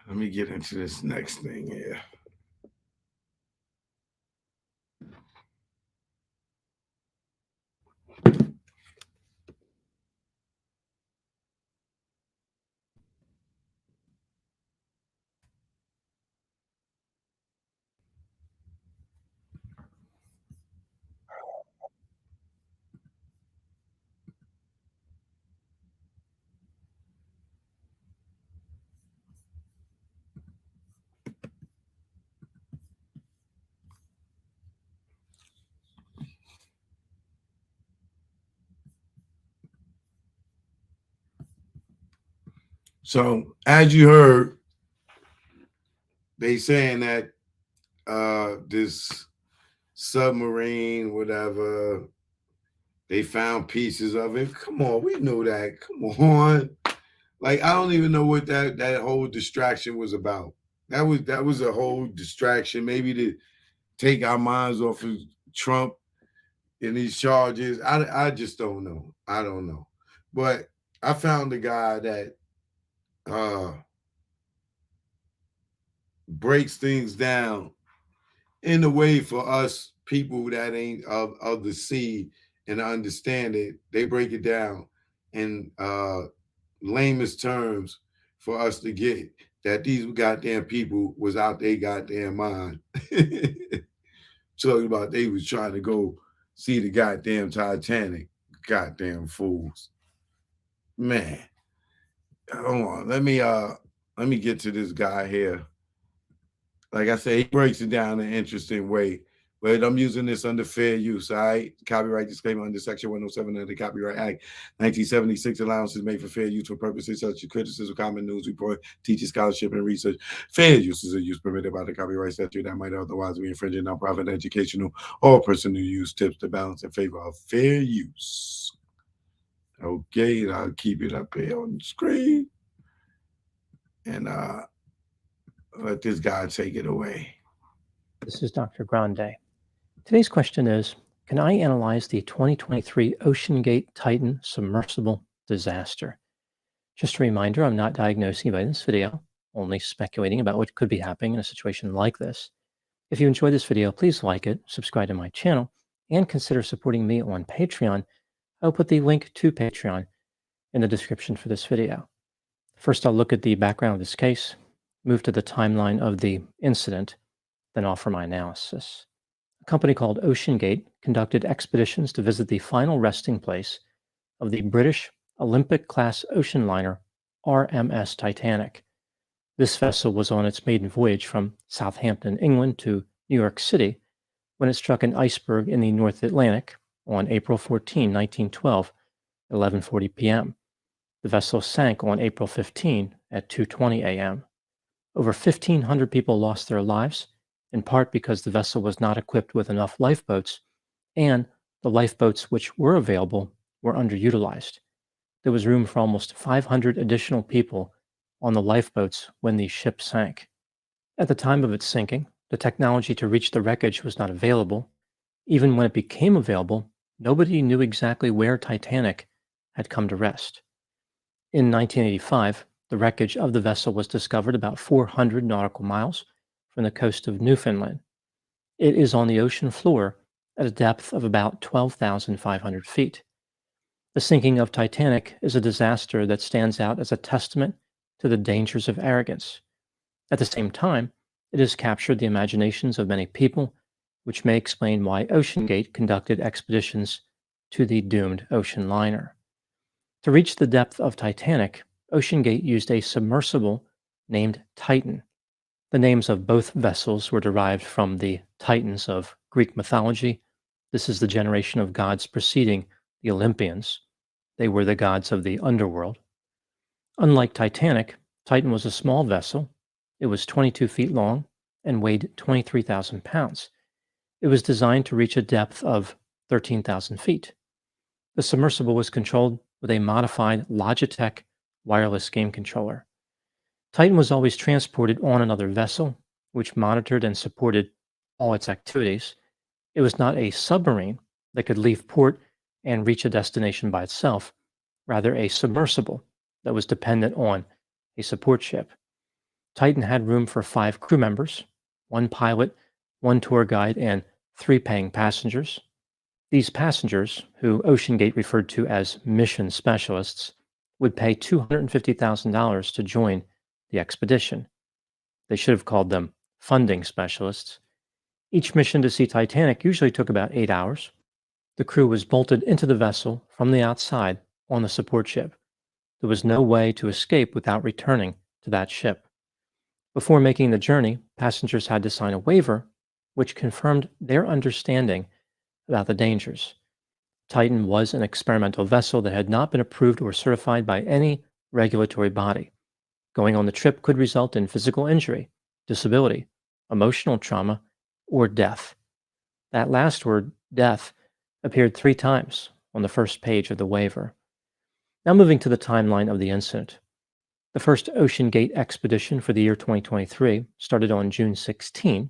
Let me get into this next thing here. So, as you heard, they saying that this submarine, whatever, they found pieces of it. Come on, we know that. Come on. Like, I don't even know what that whole distraction was about. That was a whole distraction, maybe to take our minds off of Trump and these charges. I just don't know. I don't know. But I found a guy that breaks things down in a way for us people that ain't of the sea and understand it. They break it down in lamest terms for us to get that these goddamn people was out their goddamn mind. Talking about they was trying to go see the goddamn Titanic. Goddamn fools. Man. Hold on. Let me get to this guy here. Like I said, he breaks it down in an interesting way. But I'm using this under fair use, all right? Copyright disclaimer under Section 107 of the Copyright Act, 1976. Allowances made for fair use for purposes such as criticism, common news report, teaching, scholarship, and research. Fair use is a use permitted by the copyright statute that might otherwise be infringing nonprofit, educational, or personal use tips to balance in favor of fair use. Okay, and I'll keep it up here on the screen. And let this guy take it away. This is Dr. Grande. Today's question is, can I analyze the 2023 OceanGate Titan submersible disaster? Just a reminder, I'm not diagnosing by this video, only speculating about what could be happening in a situation like this. If you enjoyed this video, please like it, subscribe to my channel, and consider supporting me on Patreon. I'll put the link to Patreon in the description for this video. First, I'll look at the background of this case, move to the timeline of the incident, then offer my analysis. A company called OceanGate conducted expeditions to visit the final resting place of the British Olympic-class ocean liner RMS Titanic. This vessel was on its maiden voyage from Southampton, England to New York City when it struck an iceberg in the North Atlantic on April 14, 1912, at 11:40 p.m. The vessel sank on April 15 at 2:20 a.m. Over 1,500 people lost their lives, in part because the vessel was not equipped with enough lifeboats, and the lifeboats which were available were underutilized. There was room for almost 500 additional people on the lifeboats when the ship sank. At the time of its sinking, the technology to reach the wreckage was not available. Even when it became available, nobody knew exactly where Titanic had come to rest. In 1985, the wreckage of the vessel was discovered about 400 nautical miles from the coast of Newfoundland. It is on the ocean floor at a depth of about 12,500 feet. The sinking of Titanic is a disaster that stands out as a testament to the dangers of arrogance. At the same time, it has captured the imaginations of many people, which may explain why OceanGate conducted expeditions to the doomed ocean liner. To reach the depth of Titanic, OceanGate used a submersible named Titan. The names of both vessels were derived from the Titans of Greek mythology. This is the generation of gods preceding the Olympians. They were the gods of the underworld. Unlike Titanic, Titan was a small vessel. It was 22 feet long and weighed 23,000 pounds. It was designed to reach a depth of 13,000 feet. The submersible was controlled with a modified Logitech wireless game controller. Titan was always transported on another vessel, which monitored and supported all its activities. It was not a submarine that could leave port and reach a destination by itself, rather a submersible that was dependent on a support ship. Titan had room for 5 crew members, 1 pilot, 1 tour guide, and 3 paying passengers. These passengers, who OceanGate referred to as mission specialists, would pay $250,000 to join the expedition. They should have called them funding specialists. Each mission to see Titanic usually took about 8 hours. The crew was bolted into the vessel from the outside on the support ship. There was no way to escape without returning to that ship. Before making the journey, passengers had to sign a waiver which confirmed their understanding about the dangers. Titan was an experimental vessel that had not been approved or certified by any regulatory body. Going on the trip could result in physical injury, disability, emotional trauma, or death. That last word, death, appeared 3 times on the first page of the waiver. Now moving to the timeline of the incident. The first OceanGate expedition for the year 2023 started on June 16,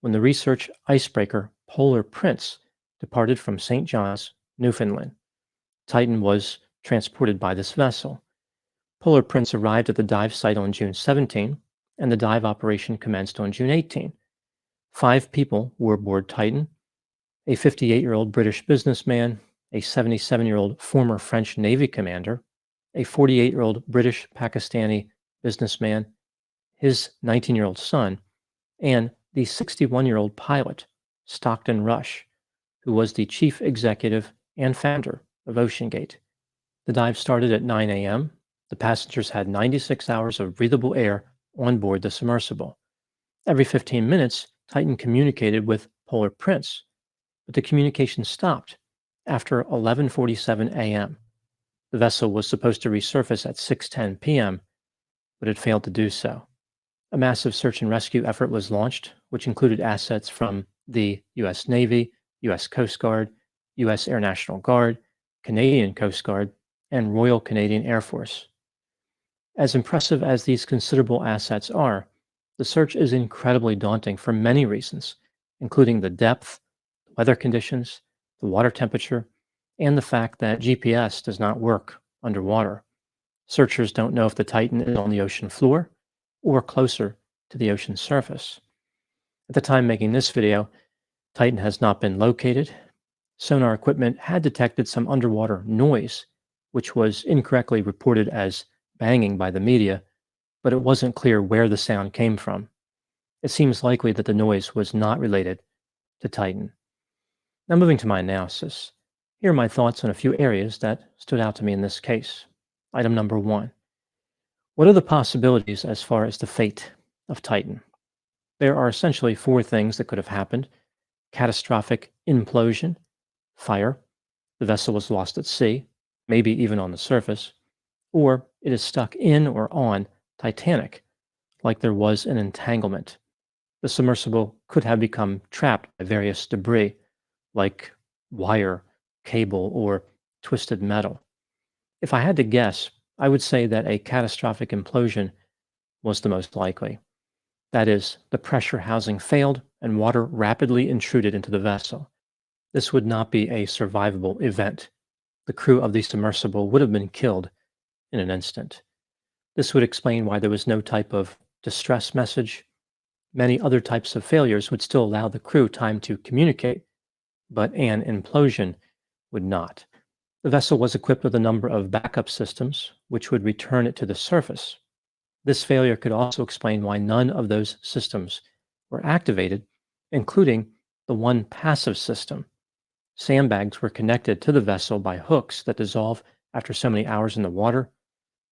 when the research icebreaker Polar Prince departed from St. John's, Newfoundland. Titan was transported by this vessel. Polar Prince arrived at the dive site on June 17, and the dive operation commenced on June 18. 5 people were aboard Titan: a 58-year-old British businessman, a 77-year-old former French Navy commander, a 48-year-old British Pakistani businessman, his 19-year-old son, and the 61-year-old pilot, Stockton Rush, who was the chief executive and founder of OceanGate. The dive started at 9 a.m. The passengers had 96 hours of breathable air on board the submersible. Every 15 minutes, Titan communicated with Polar Prince, but the communication stopped after 11:47 a.m. The vessel was supposed to resurface at 6:10 p.m., but it failed to do so. A massive search and rescue effort was launched, which included assets from the U.S. Navy, U.S. Coast Guard, U.S. Air National Guard, Canadian Coast Guard, and Royal Canadian Air Force. As impressive as these considerable assets are, the search is incredibly daunting for many reasons, including the depth, weather conditions, the water temperature, and the fact that GPS does not work underwater. Searchers don't know if the Titan is on the ocean floor or closer to the ocean surface. At the time making this video, Titan has not been located. Sonar equipment had detected some underwater noise, which was incorrectly reported as banging by the media, but it wasn't clear where the sound came from. It seems likely that the noise was not related to Titan. Now moving to my analysis. Here are my thoughts on a few areas that stood out to me in this case. Item number 1. What are the possibilities as far as the fate of Titan? There are essentially 4 things that could have happened: catastrophic implosion, fire, the vessel was lost at sea, maybe even on the surface, or it is stuck in or on Titanic, like there was an entanglement. The submersible could have become trapped by various debris, like wire, cable, or twisted metal. If I had to guess, I would say that a catastrophic implosion was the most likely. That is, the pressure housing failed and water rapidly intruded into the vessel. This would not be a survivable event. The crew of the submersible would have been killed in an instant. This would explain why there was no type of distress message. Many other types of failures would still allow the crew time to communicate, but an implosion would not. The vessel was equipped with a number of backup systems, which would return it to the surface. This failure could also explain why none of those systems were activated, including the one passive system. Sandbags were connected to the vessel by hooks that dissolve after so many hours in the water.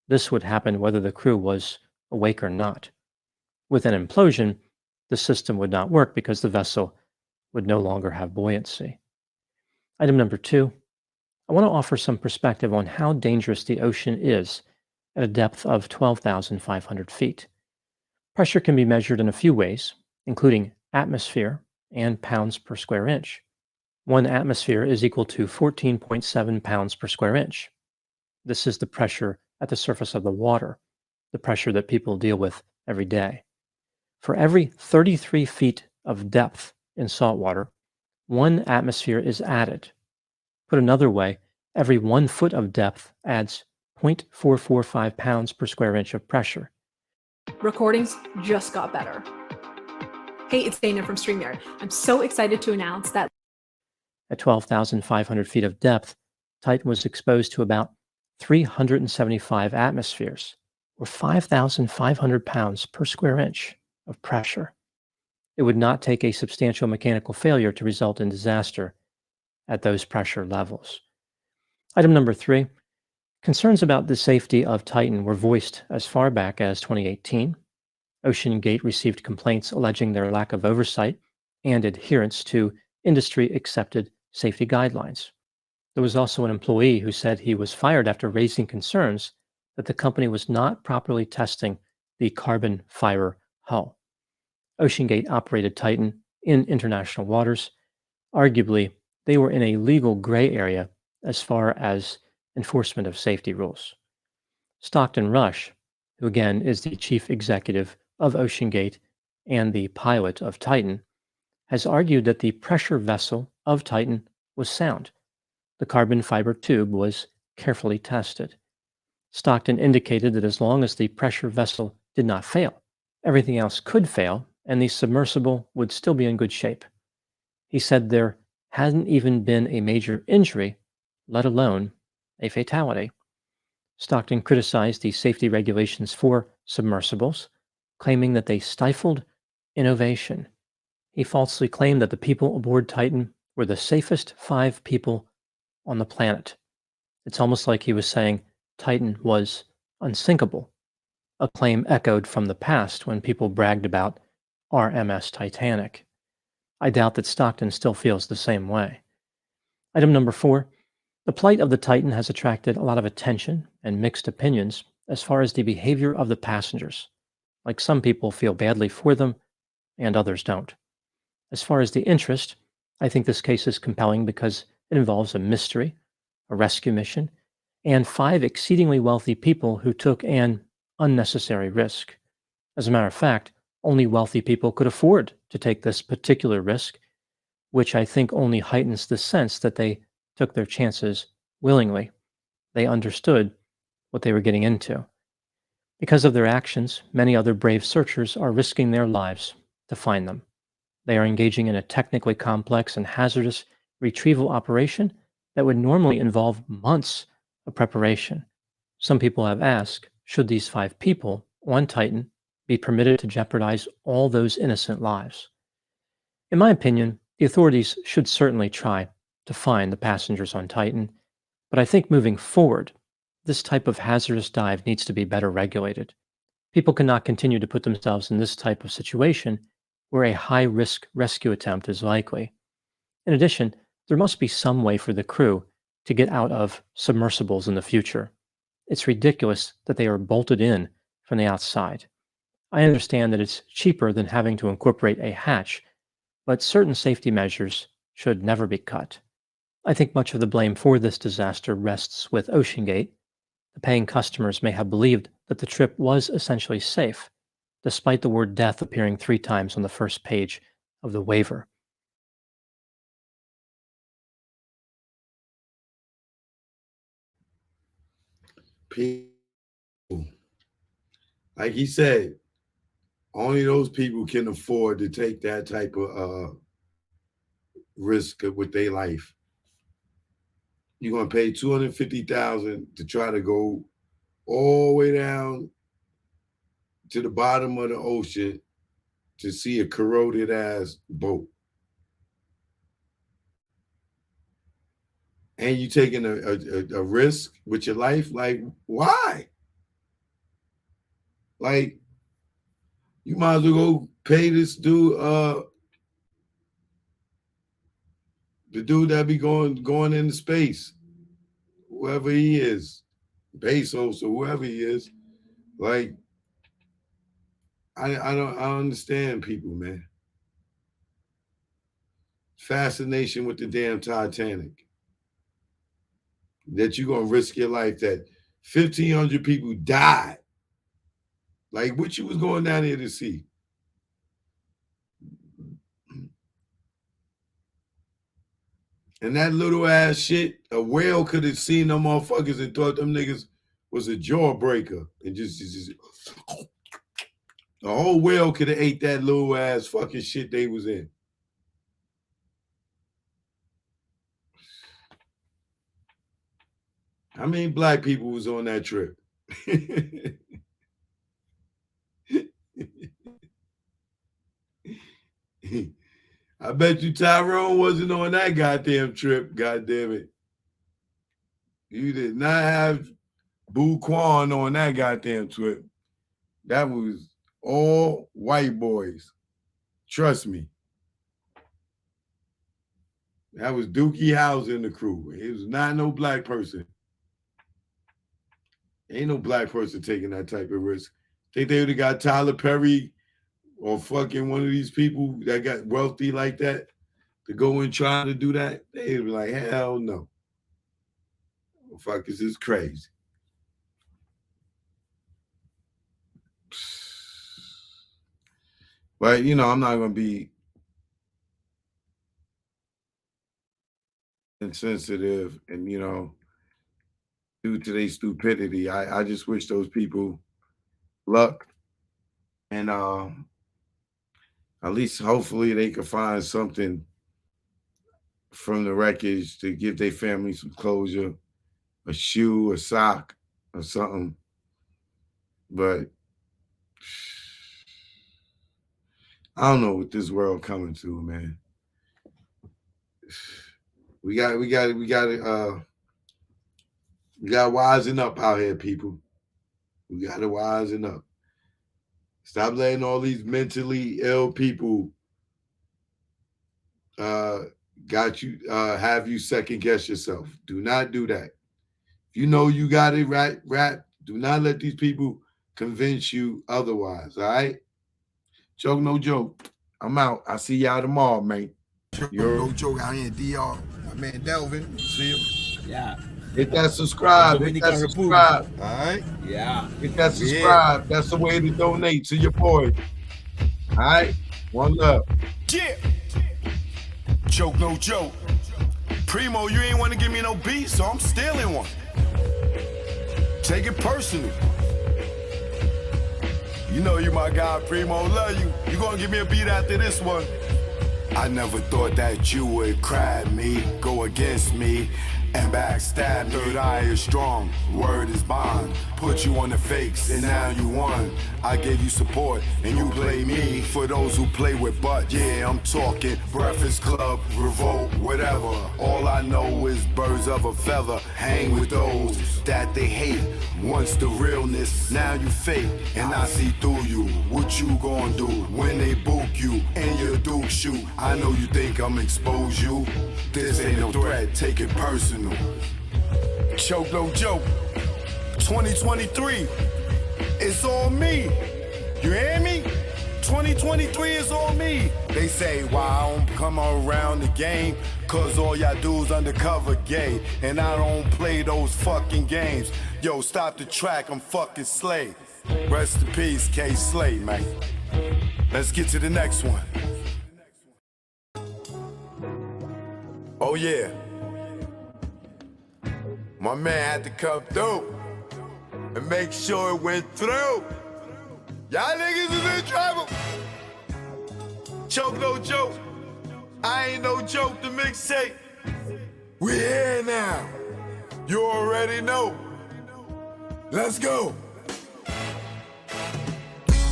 This would happen whether the crew was awake or not. With an implosion, the system would not work because the vessel would no longer have buoyancy. Item number 2, I want to offer some perspective on how dangerous the ocean is at a depth of 12,500 feet. Pressure can be measured in a few ways, including atmosphere and pounds per square inch. 1 atmosphere is equal to 14.7 pounds per square inch. This is the pressure at the surface of the water, the pressure that people deal with every day. For every 33 feet of depth in salt water, 1 atmosphere is added. Put another way, every 1 foot of depth adds 0.445 pounds per square inch of pressure. Recordings just got better. Hey, it's Dana from StreamYard. I'm so excited to announce that At 12,500 feet of depth, Titan was exposed to about 375 atmospheres, or 5,500 pounds per square inch of pressure. It would not take a substantial mechanical failure to result in disaster at those pressure levels. Item number 3, concerns about the safety of Titan were voiced as far back as 2018. OceanGate received complaints alleging their lack of oversight and adherence to industry accepted safety guidelines. There was also an employee who said he was fired after raising concerns that the company was not properly testing the carbon fiber hull. OceanGate operated Titan in international waters. Arguably, they were in a legal gray area as far as enforcement of safety rules. Stockton Rush, who again is the chief executive of OceanGate and the pilot of Titan, has argued that the pressure vessel of Titan was sound. The carbon fiber tube was carefully tested. Stockton indicated that as long as the pressure vessel did not fail, everything else could fail and the submersible would still be in good shape. He said there hadn't even been a major injury, let alone a fatality. Stockton criticized the safety regulations for submersibles, claiming that they stifled innovation. He falsely claimed that the people aboard Titan were the safest 5 people on the planet. It's almost like he was saying Titan was unsinkable, a claim echoed from the past when people bragged about RMS Titanic. I doubt that Stockton still feels the same way. Item number 4, the plight of the Titan has attracted a lot of attention and mixed opinions as far as the behavior of the passengers. Like some people feel badly for them and others don't. As far as the interest, I think this case is compelling because it involves a mystery, a rescue mission, and 5 exceedingly wealthy people who took an unnecessary risk. As a matter of fact, only wealthy people could afford to take this particular risk, which I think only heightens the sense that they took their chances willingly. They understood what they were getting into. Because of their actions, many other brave searchers are risking their lives to find them. They are engaging in a technically complex and hazardous retrieval operation that would normally involve months of preparation. Some people have asked, should these 5 people on Titan be permitted to jeopardize all those innocent lives? In my opinion, the authorities should certainly try to find the passengers on Titan, but I think moving forward, this type of hazardous dive needs to be better regulated. People cannot continue to put themselves in this type of situation where a high-risk rescue attempt is likely. In addition, there must be some way for the crew to get out of submersibles in the future. It's ridiculous that they are bolted in from the outside. I understand that it's cheaper than having to incorporate a hatch, but certain safety measures should never be cut. I think much of the blame for this disaster rests with OceanGate. The paying customers may have believed that the trip was essentially safe, despite the word death appearing 3 times on the first page of the waiver. People, like he said, only those people can afford to take that type of risk with their life. You're gonna pay $250,000 to try to go all the way down to the bottom of the ocean to see a corroded ass boat. And you taking a risk with your life? Like, why? Like, you might as well go pay this dude, the dude that be going into space, whoever he is, Bezos or whoever he is. Like, I don't understand people, man. Fascination with the damn Titanic. That you're gonna risk your life, that 1,500 people died. Like, what you was going down there to see? And that little ass shit, a whale could have seen them motherfuckers and thought them niggas was a jawbreaker. And just the whole whale could have ate that little ass fucking shit they was in. How many black people was on that trip? I bet you Tyrone wasn't on that goddamn trip, goddamn it. You did not have Boo Quan on that goddamn trip. That was all white boys. Trust me. That was Dookie House and the crew. It was not no black person. Ain't no black person taking that type of risk. Think they would have got Tyler Perry or fucking one of these people that got wealthy like that to go and try to do that? They'd be like, hell no. Fuck, this is crazy. But, you know, I'm not going to be insensitive and, you know, due to their stupidity. I just wish those people luck. And at least hopefully they can find something from the wreckage to give their family some closure, a shoe, a sock, or something. But I don't know what this world coming to, man. We got to wisen up out here, people. We got to wisen up. Stop letting all these mentally ill people have you second guess yourself. Do not do that. If you know you got it right, do not let these people convince you otherwise. All right? Joke, no joke. I'm out. I'll see y'all tomorrow, man. No joke out here in DR. My man Delvin. See him? Yeah. Hit that subscribe. Hit that subscribe. All right? Yeah. Hit that subscribe. Yeah. That's the way to donate to your boy. All right? One love. Yeah. Joke, no joke. Primo, you ain't want to give me no beat, so I'm stealing one. Take it personal. You know you my guy, Primo. Love you. You gonna give me a beat after this one. I never thought that you would cry me, go against me, and backstab me. Third eye is strong, word is bond. Put you on the fakes, and now you won. I gave you support, and you play me. For those who play with butt, yeah, I'm talking Breakfast Club, Revolt, whatever. All I know is birds of a feather. Hang with those that they hate. Once the realness, now you fake, and I see through you. What you gonna do when they book you and your Duke shoot? I know you think I'm expose you. This ain't no threat, take it personal. Choke, no joke. 2023, it's all me. You hear me? 2023 is all me. They say, why I don't come around the game? Cause all y'all dudes undercover gay. And I don't play those fucking games. Yo, stop the track, I'm fucking Slay. Rest in peace, K Slay, man. Let's get to the next one. Oh yeah. My man had to come through and make sure it went through. Y'all niggas is in trouble. Choke, no joke. I ain't no joke, the mixtape. We here now. You already know. Let's go.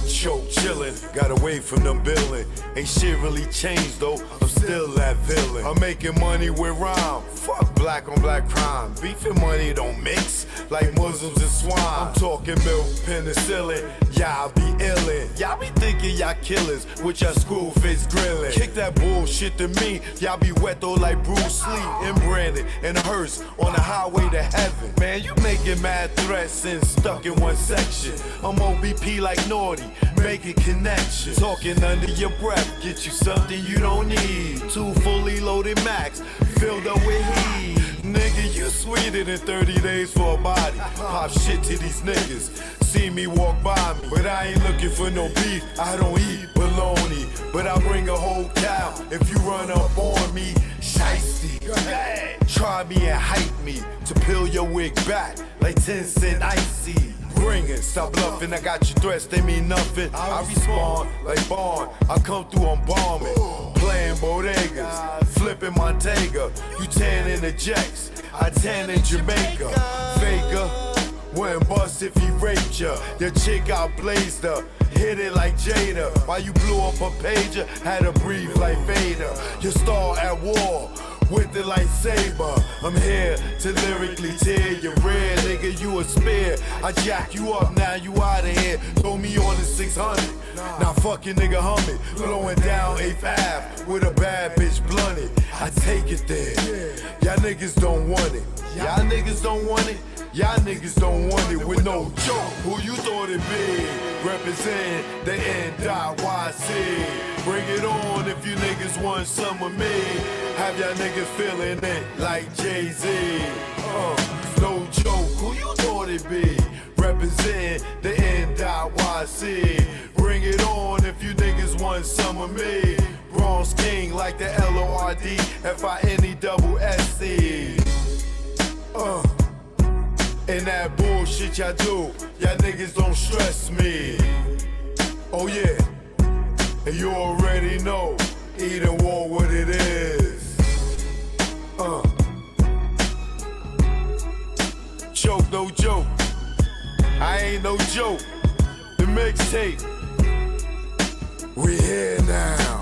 Choke chillin', got away from them billin'. Ain't shit really changed though, I'm still that villain. I'm making money with rhyme, fuck black on black crime. Beef and money don't mix, like Muslims and swine. I'm talking milk, penicillin, y'all be illin'. Y'all be thinking y'all killers, with your school face grillin'. Kick that bullshit to me, y'all be wet though like Bruce Lee. And Brandon and a hearse on the highway to heaven. Man, you making mad threats and stuck in one section. I'm OBP like Naughty, making connections. Talking under your breath, get you something you don't need. 2 fully loaded Max, filled up with heat. Nigga, nigga, you sweeter than 30 days for a body. Pop shit to these niggas. See me walk by me, but I ain't looking for no beef. I don't eat bologna, but I bring a whole cow. If you run up on me, shiesty. Try me and hype me to peel your wig back like 10 cent icy. Bring it, stop bluffing. I got your threats, they mean nothing. I respond like Bond. I come through, I'm bombing. Playing bodegas, flipping Montega. You tan in the Jacks, I tan in Jamaica. Faker, wouldn't bust if he raped ya. Your chick outblazed her, hit it like Jada. Why you blew up a pager, had to breathe like Vader. Your star at war, with the lightsaber. I'm here to lyrically tear your red, nigga, you a spear. I jack you up, now you out of here. Throw me on the 600. Now fucking nigga hummin', blowing down 8th Ave with a bad bitch blunted. I take it there. Y'all niggas don't want it. Y'all niggas don't want it. Y'all niggas don't want it with no joke. Who you thought it be? Represent the NYC. Bring it on if you niggas want some with me. Have y'all niggas feeling it like Jay-Z. No joke. Who you thought it be? Represent the NYC. Bring it on if you niggas want some of me. Bronx King like the LORDFINESSE. And that bullshit y'all do, y'all niggas don't stress me. Oh yeah, and you already know, Eden War what it is. Choke, no joke. I ain't no joke. The mixtape. We here now.